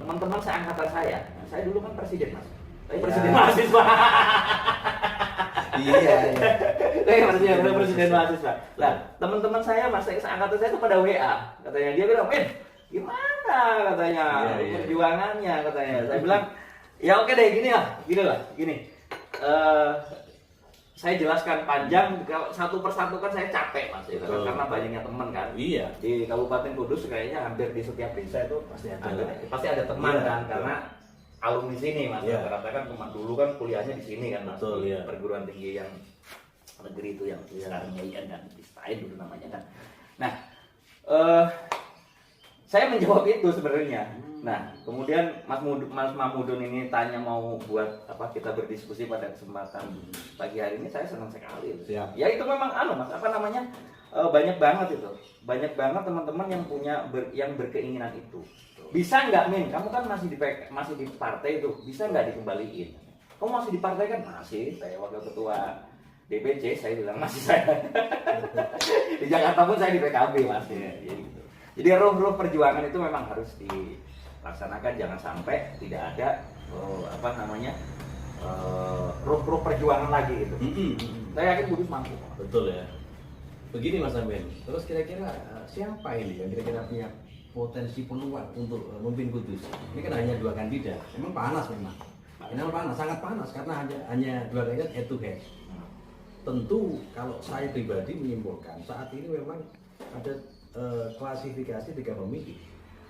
teman-teman seangkatan saya dulu kan presiden mas, saya presiden mahasiswa. Iya. Presiden mahasiswa. Nah, teman-teman saya mas, seangkatan saya itu pada WA, katanya dia bilang, "Men, gimana?" katanya perjuangannya, katanya. Saya bilang, "Ya oke deh, gini lah. Saya jelaskan panjang, kalau satu persatu kan saya capek mas, itu kan, karena banyaknya teman kan. Iya. Di Kabupaten Kudus kayaknya hampir di setiap desa itu pasti ada teman kan, karena alumni sini mas. Rata-rata kan dulu kan kuliahnya di sini kan mas, di perguruan tinggi yang negeri itu yang sekarang IAIN dan ISTAIN dulu namanya kan. Nah, saya menjawab itu sebenarnya. Nah, kemudian Mas Mahmudun ini tanya mau buat apa, kita berdiskusi pada kesempatan pagi hari ini, saya senang sekali. Siap. Ya itu memang mas, banyak banget itu. Banyak banget teman-teman yang yang berkeinginan itu. Bisa nggak Min? Kamu kan masih di partai itu, bisa nggak dikembaliin? Kamu masih di partai kan? Masih. Saya wakil ketua DPC, saya bilang masih saya. Di Jakarta pun saya di PKB masih. Gitu. Jadi roh perjuangan itu memang harus dilaksanakan, jangan sampai tidak ada roh perjuangan lagi gitu. Saya yakin Kudus mampu. Betul ya. Begini Mas Amin, terus kira-kira siapa ini yang kira-kira punya potensi peluang untuk memimpin Kudus? Ini kan hanya 2 kandidat, memang panas memang. Memang panas, sangat panas karena hanya 2 kandidat head to head. Tentu kalau saya pribadi menyimpulkan saat ini memang ada klasifikasi 3 pemilih.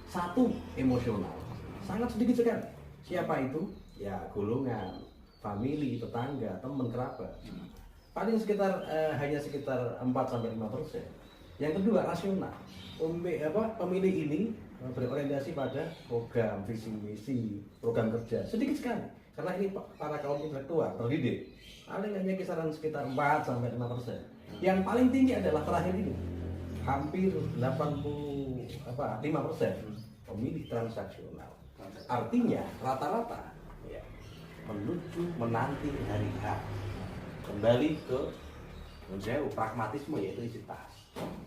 1 emosional, sangat sedikit sekali. Siapa itu? Ya golongan, famili, tetangga, teman, kerabat. Paling hanya sekitar 4-5%. Yang kedua rasional. Pemilih ini berorientasi pada program, visi misi, program kerja. Sedikit sekali. Karena ini para kaum intelektual terdidik. Paling hanya kisaran sekitar 4-5%. Yang paling tinggi adalah terakhir ini. Hampir 5% pemilih transaksional. Artinya rata-rata menanti hari H kembali ke menjauh pragmatisme, yaitu isi tas.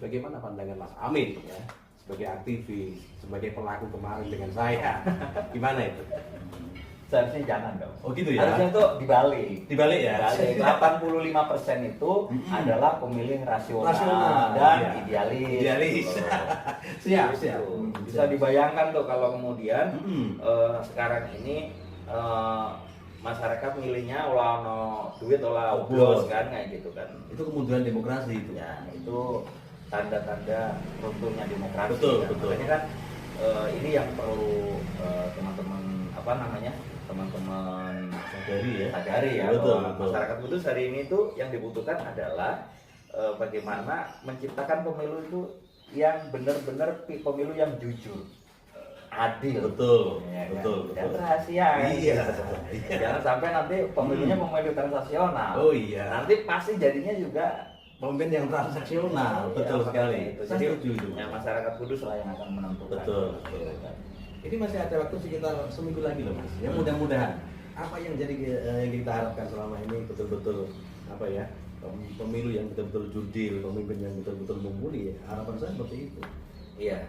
Bagaimana pandangan Mas Amin ya, sebagai aktivis, sebagai pelaku kemarin dengan saya, gimana itu? Seharusnya jangan dong. Oh gitu ya? Harusnya itu dibalik. Dibalik ya? 85% itu adalah pemilih rasional dan idealis. Siap. Bisa dibayangkan tuh kalau kemudian sekarang ini masyarakat milihnya olah no duit olah oblos kan, kayak gitu kan. Itu kemunduran demokrasi itu. Ya, itu tanda-tanda runtuhnya demokrasi. Betul. Makanya kan ini yang perlu teman-teman sadari ya, betul. Masyarakat Kudus hari ini tuh yang dibutuhkan adalah bagaimana menciptakan pemilu itu yang benar-benar pemilu yang jujur, adil, betul, dan rahasia. Iya. Jangan sampai nanti pemilunya pemilu transaksional. Oh iya. Nanti pasti jadinya juga pemimpin yang transaksional. Betul sekali. Itu. Saya Jadi setuju. ya, masyarakat Kudus lah yang akan menentukan. Betul. Ini masih ada waktu sekitar seminggu lagi loh Mas. Ya mudah-mudahan apa yang yang kita harapkan selama ini betul-betul pemilu yang betul-betul jurdil, pemimpin yang betul-betul mumpuni. Harapan saya seperti itu. Iya.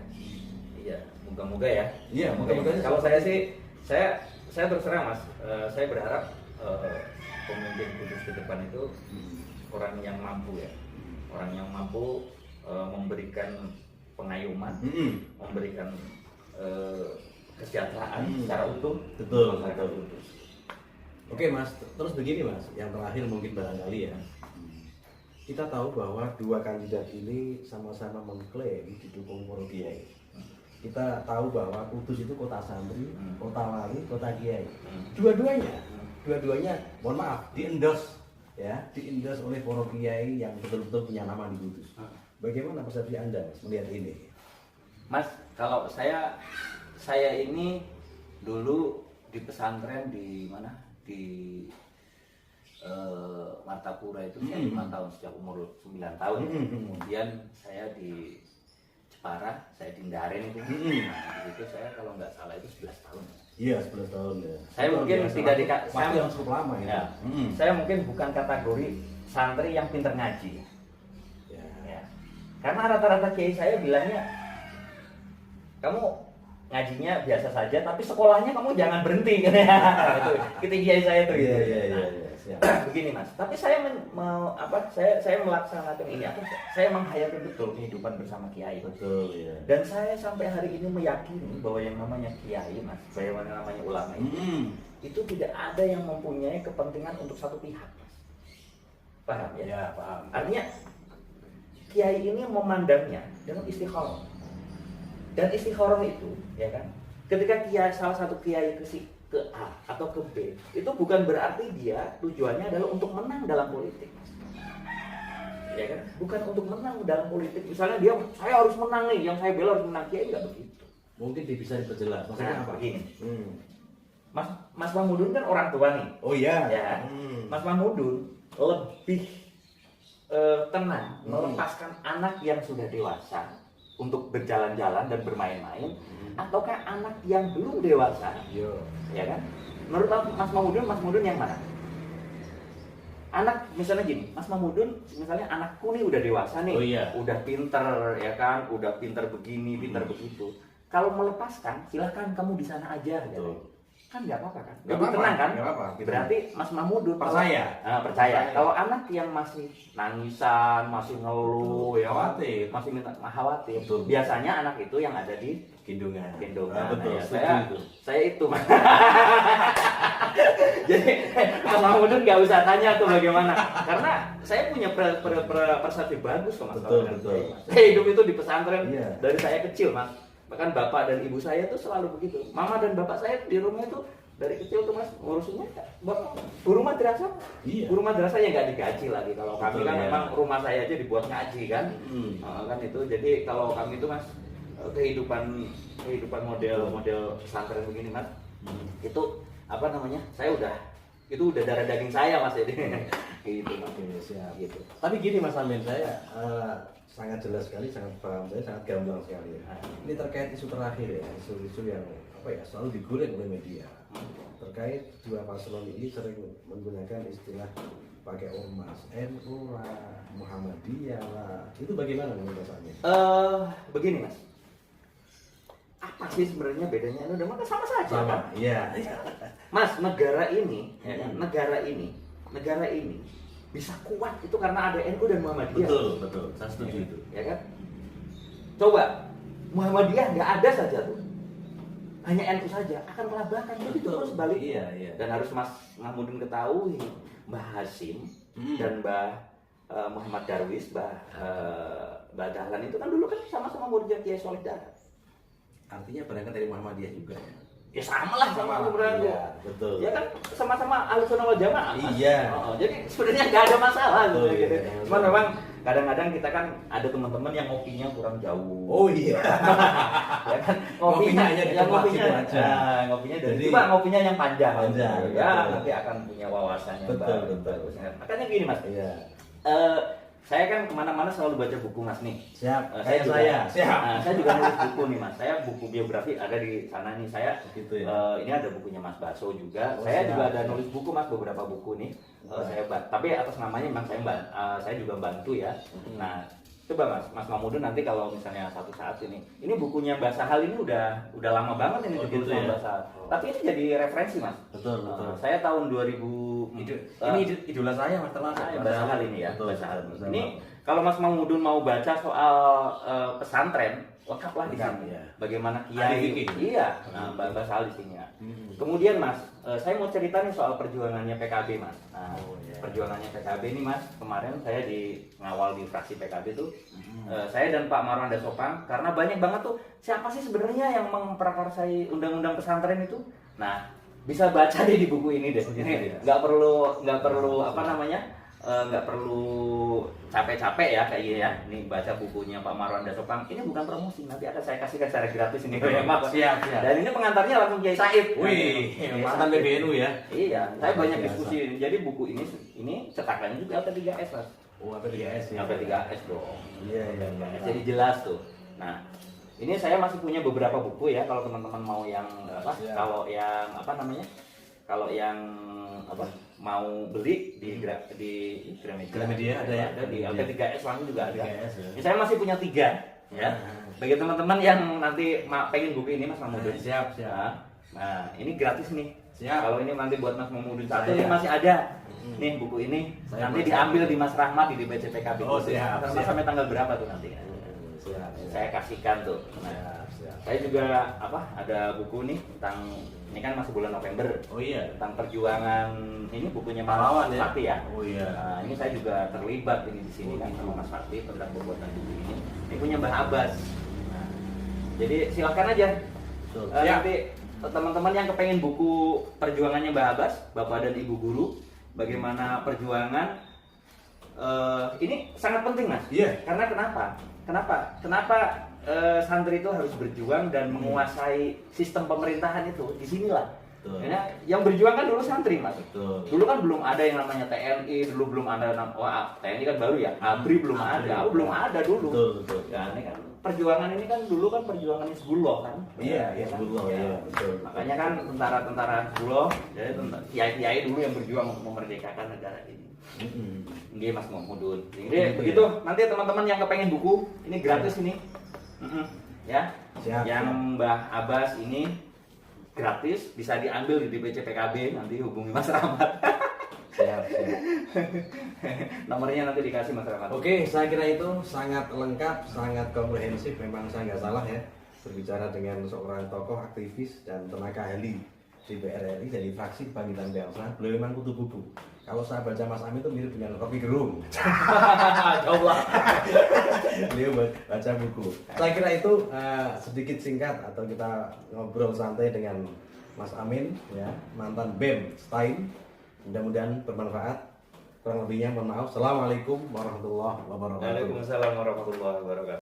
Moga-moga ya. Iya, moga-moga. Kalau saya sih, saya terus terang Mas, saya berharap pemimpin Kudus ke depan itu orang yang mampu ya, orang yang mampu memberikan pengayuman, memberikan kesejahteraan secara utuh. Betul. Oke Mas, terus begini Mas, yang terakhir mungkin barangkali ya, kita tahu bahwa 2 kandidat ini sama-sama mengklaim didukung para kiai. Kita tahu bahwa Kudus itu kota santri, kota wali, kota kiai. Dua-duanya, mohon maaf, di-endorse oleh para kiai yang betul-betul punya nama di Kudus. Bagaimana persepsi Anda Mas melihat ini? Mas, kalau saya ini dulu di pesantren di mana? Di Martapura itu saya 5 tahun, sejak umur 9 tahun. Kemudian saya di Jepara, saya di Ndaren itu. Nah, itu saya kalau nggak salah itu 11 tahun. Iya, 11 tahun ya. Saya mungkin tidak waktu yang cukup lama ya. Saya mungkin bukan kategori santri yang pinter ngaji. Ya. Karena rata-rata kiai saya bilangnya, kamu ngajinya biasa saja, tapi sekolahnya kamu jangan berhenti. Itu kiai saya tuh. Iya, gitu. iya, iya, Nah, iya, siap. begini Mas, tapi saya saya melaksanakan ini saya menghayati betul kehidupan bersama kiai. Betul, ya. Dan saya sampai hari ini meyakini bahwa yang namanya kiai Mas, bahwa yang namanya ulama itu tidak ada yang mempunyai kepentingan untuk satu pihak Mas. Paham ya? Ya, paham. Artinya kiai ini memandangnya dengan istikharah. Dan istikharah itu, ya kan? Ketika kiai salah satu kiai ke A atau ke B, itu bukan berarti dia tujuannya adalah untuk menang dalam politik. Ya kan? Bukan untuk menang dalam politik. Misalnya dia, saya harus menang nih, yang saya bela harus menang. Kiai enggak begitu. Mungkin bisa diperjelas. Maksudnya Nah, apa? begini. Mas Mahmudun kan orang tua nih. Oh iya. Ya. Mas Mahmudun lebih tenang melepaskan anak yang sudah dewasa untuk berjalan-jalan dan bermain-main, ataukah anak yang belum dewasa, ya kan? Menurut Mas Mahmudun yang mana? Anak misalnya gini, Mas Mahmudun misalnya anakku nih udah dewasa nih, Oh, iya. udah pinter ya kan, udah pinter begini, pinter begitu. Kalau melepaskan, silahkan kamu di sana aja, gitu. Kan nggak apa-apa kan? Nggak Lebih apa-apa, tenang kan? nggak apa-apa. Berarti Mas Mahmudun Percaya. percaya. Kalau anak yang masih nangisan, masih ngeluh, ya kan? Khawatir. Masih minta khawatir. Betul. Biasanya anak itu yang ada di Gendongan. gendongan. Betul, Ya, setuju itu. saya itu. Mas. Jadi Mas Mahmudun nggak usah tanya tuh bagaimana. Karena saya punya persepsi bagus kok Mas. Betul, Kalau betul. saya, Mas. Saya hidup itu di pesantren Iya. dari saya kecil Mas. Bahkan bapak dan ibu saya tuh selalu begitu. Mama dan bapak saya di rumah itu dari kecil tuh Mas ngurusinnya bapak guru madrasah. Iya. Guru madrasah ya nggak digaji lagi. Kalau kami Betul, kan ya. memang rumah saya aja dibuat ngaji kan. Kan itu. Jadi kalau kami itu Mas kehidupan model pesantren begini Mas. Itu apa namanya? Saya itu udah darah daging saya Mas jadi. Gitu Mas. Oke, siap. Gitu. Tapi gini Mas Amin, saya sangat jelas sekali, sangat paham, saya sangat gamblang sekali. Ini terkait isu terakhir ya, isu-isu yang selalu digoreng oleh media. Terkait dua paslon ini sering menggunakan istilah pakai ormas, NU lah, Muhammadiyah lah. Itu bagaimana menurut Mas Amin? Begini Mas. Apa sih sebenarnya bedanya NU dan maka sama saja kan? Iya. Mas, negara ini, ya kan? Negara ini bisa kuat itu karena ada NU dan Muhammadiyah. Betul. Saya setuju itu. Ya kan? Coba Muhammadiyah nggak ada saja tuh. Hanya NU saja akan kelabakan. Jadi itu harus balik. Iya. Dan harus Mas Mahmudun ketahui Mbah Hasim dan Mbah Muhammad Darwis, Mbah Dahlan itu kan dulu kan sama-sama muridnya Kiai Soleh Darat. Artinya berangkat dari Muhammadiyah juga ya. Ya sama lah sama berarti. Iya, betul. Ya kan sama-sama Ahlussunnah wal Jamaah. Mas. Iya. Jadi sebenarnya nggak ada masalah Betul, gitu. iya. Cuman memang kadang-kadang kita kan ada teman-teman yang ngopinya kurang jauh. Oh iya. Ya kan Ngopinya hanya di yang tempat ngopinya situ aja. Ngopinya dari Jadi- coba ngopinya yang panjang. Panjang, Ya, betul. nanti akan punya wawasannya Betul. bagus. Makanya gini Mas. Iya. Saya kan kemana-mana selalu baca buku Mas nih. Siap. Saya juga, Siap. saya juga nulis buku nih Mas. Saya buku biografi ada di sana nih. Saya Gitu ya. ini ada bukunya Mas Baso juga. Oh, Saya siap. juga ada nulis buku Mas, beberapa buku nih. Saya tapi atas namanya memang saya juga bantu ya. Nah, coba Mas Mahmudun nanti kalau misalnya satu saat ini bukunya Mbak Sahal ini udah lama banget ini Oh, ditulis gitu sama ya? Mbak Sahal. Tapi ini jadi referensi Mas. Betul. Saya tahun 2000 Ini idola saya Mas termasuk. Mbak Sahal ini ya. Betul. Mbak Sahal. Betul. Ini kalau Mas Mahmudun mau baca soal pesantren, lengkaplah di Lengkap, sini. ya. Bagaimana Ahli kiai? fikih. Iya, Mbak Sahal di sini ya. Kemudian Mas, saya mau cerita nih soal perjuangannya PKB Mas. Nah, iya. perjuangannya PKB ini Mas, kemarin saya di ngawal di fraksi PKB tuh, saya dan Pak Marwan Dasopang, karena banyak banget tuh siapa sih sebenarnya yang memprakarsai undang-undang pesantren itu. Nah, bisa baca deh di buku ini deh. Ini nggak perlu apa namanya? Nggak perlu capek-capek ya kayak gini ya. Nih baca bukunya Pak Marwan Dasopang. Ini bukan promosi, nanti akan saya kasihkan secara gratis ini. Siap. Dan ini pengantarnya langsung Kiai Said. Wih, Kiai mantan Said. PBNU ya. Iya, saya banyak Biasa. diskusi. Jadi buku ini cetakannya juga LP3S Mas. Oh, apa 3S ya? LP3S dong. Iya. Jadi jelas tuh. Nah, ini saya masih punya beberapa buku ya kalau teman-teman mau yang apa? Siap. Kalau yang apa namanya? Kalau yang apa? Mau beli di Gramedia ada ya? Ada di LP3S langsung juga ada. LP3S ya. Ini saya masih punya 3 ya. Bagi teman-teman yang nanti pengen buku ini Mas Mamudun. Siap. Nah, ini gratis nih. Siap. Kalau ini nanti buat Mas Mamudun satu Saya. ini masih ada. Nih buku ini Saya nanti buat diambil satu. di Mas Rahmat di DPC PKB. Oh, siap, Mas siap. sampai tanggal berapa tuh nanti? Siap. Saya kasihkan tuh. Nah, Siap. saya juga ada buku nih tentang ini kan masih bulan November. Oh iya. Tentang perjuangan ini bukunya Mas Pahlawan ya? Fatih ya. Oh iya. Nah, ini saya juga terlibat ini di sini kan sama Mas Fatih tentang pembuatan buku ini. Ini punya Mbah Abbas. Nah, jadi silakan aja. Betul. Nanti teman-teman yang kepengen buku perjuangannya Mbah Abbas, Bapak dan Ibu Guru, bagaimana perjuangan ini sangat penting Mas. Iya. Karena kenapa santri itu harus berjuang dan menguasai sistem pemerintahan itu di sinilah. Betul. Ya, yang berjuang kan dulu santri Mas. Betul. Dulu kan belum ada yang namanya TNI, dulu belum ada TNI kan baru ya. ABRI belum ada, belum ada dulu. Betul. Ya, ini kan perjuangan ini kan dulu kan perjuangan Hizbullah kan. Iya, Ya kan? Hizbullah, Ya. iya, betul. Makanya kan tentara-tentara Hizbullah, jadi kiai-kiai dulu yang berjuang untuk memerdekakan negara ini. Ini Mas Mamudun. Jadi begitu. Nanti teman-teman yang kepengen buku, ini gratis ini. Ya. Siap. Yang Mbah Abbas ini gratis, bisa diambil di DPC PKB, nanti hubungi Mas Rahmat. Siap. Nomornya nanti dikasih Mas Rahmat. Oke, saya kira itu sangat lengkap, sangat komprehensif. Memang saya nggak salah ya berbicara dengan seorang tokoh aktivis dan tenaga ahli DPR RI dari fraksi Kebangkitan Bangsa. Beliau memang kutu buku. Kalau saya baca Mas Amin itu mirip dengan Rocky Gerung. Coba. Beliau baca buku. Saya kira itu sedikit singkat atau kita ngobrol santai dengan Mas Amin, ya, mantan BEM STAIN. Mudah-mudahan bermanfaat. Kurang lebihnya mohon maaf. Assalamualaikum warahmatullahi wabarakatuh. Waalaikumsalam warahmatullahi wabarakatuh.